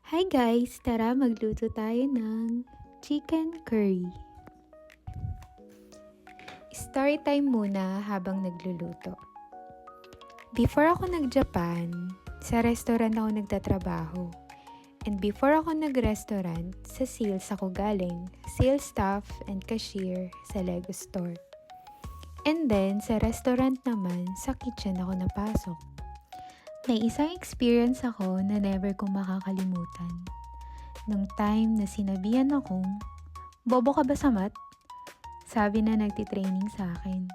Hi guys! Tara magluto tayo ng chicken curry. Story time muna habang nagluluto. Before ako nag-Japan, sa restaurant ako nagtatrabaho. And before ako nag-restaurant, sa sales ako galing. Sales staff and cashier sa Lego store. And then, sa restaurant naman, sa kitchen ako napasok. May isang experience ako na never ko makakalimutan. Nung time na sinabihan akong, "Bobo ka ba sa math?" Sabi na nagtitraining sa akin.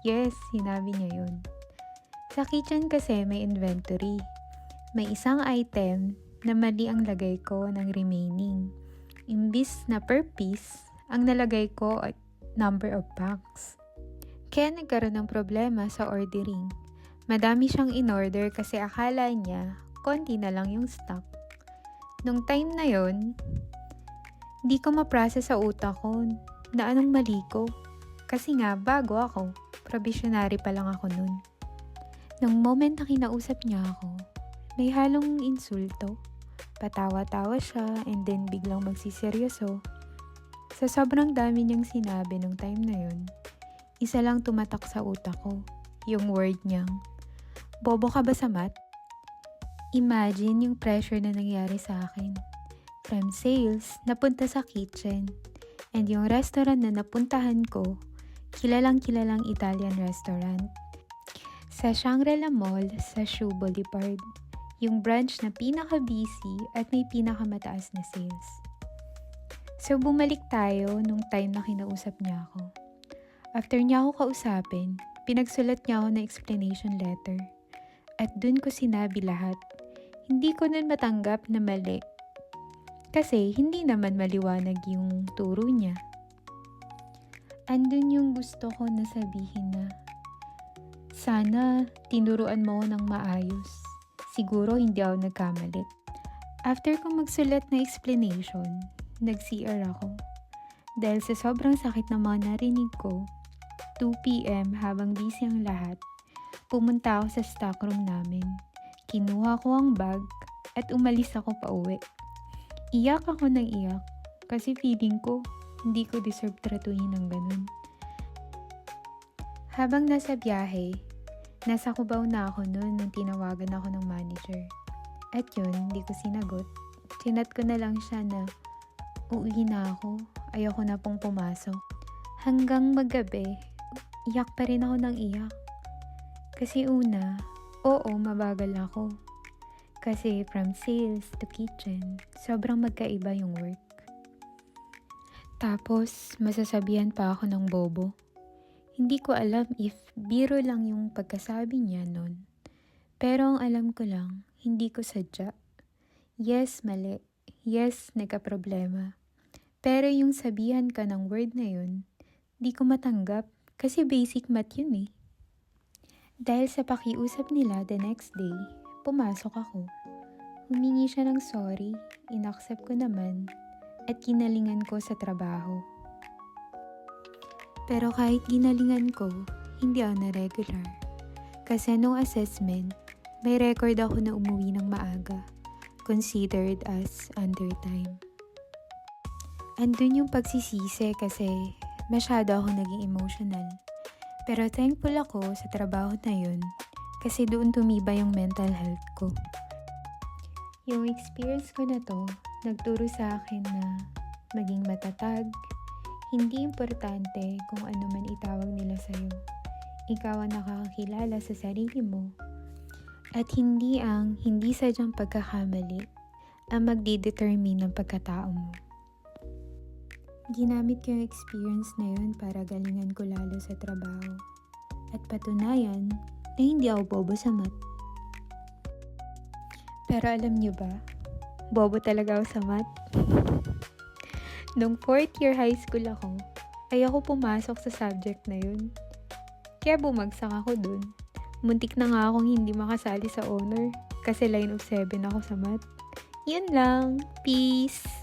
Yes, sinabi niya yun. Sa kitchen kasi may inventory. May isang item na mali ang lagay ko ng remaining. Imbis na per piece, ang nalagay ko ay number of packs. Kaya nagkaroon ng problema sa ordering. Madami siyang in-order kasi akala niya konti na lang yung stock. Nung time na yon, di ko ma-process sa utak ko na anong mali ko. Kasi nga, bago ako, probationary pa lang ako nun. Nung moment na kinausap niya ako, may halong insulto. Patawa-tawa siya and then biglang magsiseryoso. Sa sobrang dami niyang sinabi nung time na yon, isa lang tumatak sa utak ko, yung word niyang, "Bobo ka ba sa math?" Imagine yung pressure na nangyari sa akin. From sales, napunta sa kitchen. And yung restaurant na napuntahan ko, kilalang-kilalang Italian restaurant. Sa Shangri-La Mall, sa Shoe Boulevard. Yung branch na pinaka-busy at may pinakamataas na sales. So bumalik tayo nung time na kinausap niya ako. After niya ako kausapin, pinagsulat niya ako ng explanation letter. At dun ko sinabi lahat. Hindi ko nun matanggap na mali. Kasi hindi naman maliwanag yung turo niya. Andun yung gusto ko na sabihin na, sana tinuruan mo ko ng maayos. Siguro hindi ako nagkamali. After ko magsulat na explanation, nag-CR ako. Dahil sa sobrang sakit na mga narinig ko, 2 PM habang busy ang lahat, pumunta ako sa stockroom namin. Kinuha ko ang bag at umalis ako pauwi. Iyak ako ng iyak kasi feeling ko hindi ko deserve tratuhin ng ganun. Habang nasa biyahe, nasa Cubao na ako noon nung tinawagan ako ng manager. At yun, hindi ko sinagot. Chinat ko na lang siya na uuwi na ako, ayoko na pong pumasok. Hanggang maggabi, iyak pa rin ako ng iyak. Kasi una, oo, mabagal ako. Kasi from sales to kitchen, sobrang magkaiba yung work. Tapos, masasabihan pa ako ng bobo. Hindi ko alam if biro lang yung pagkasabi niya nun. Pero ang alam ko lang, hindi ko sadya. Yes, mali. Yes, nagka-problema. Pero yung sabihan ka ng word na yun, di ko matanggap kasi basic math yun eh. Dahil sa pakiusap nila the next day, pumasok ako. Humingi siya ng sorry, inaccept ko naman, at ginalingan ko sa trabaho. Pero kahit ginalingan ko, hindi ako na regular. Kasi nung assessment, may record ako na umuwi ng maaga, considered as undertime. Andun yung pagsisisi kasi masyado ako naging emotional. Pero thankful ako sa trabaho na yun kasi doon tumibay yung mental health ko. Yung experience ko na to, nagturo sa akin na maging matatag. Hindi importante kung ano man itawag nila sa'yo. Ikaw ang nakakakilala sa sarili mo. At hindi ang hindi sadyang pagkakamali ang magdidetermine ng pagkatao mo. Ginamit ko yung experience na yun para galingan ko lalo sa trabaho. At patunayan na hindi ako bobo sa math. Pero alam niyo ba, bobo talaga ako sa math. Nung 4th year high school ako, ay ako pumasok sa subject na yun. Kaya bumagsak ako dun. Muntik na nga akong hindi makasali sa honor kasi line of 7 ako sa math. Yun lang. Peace!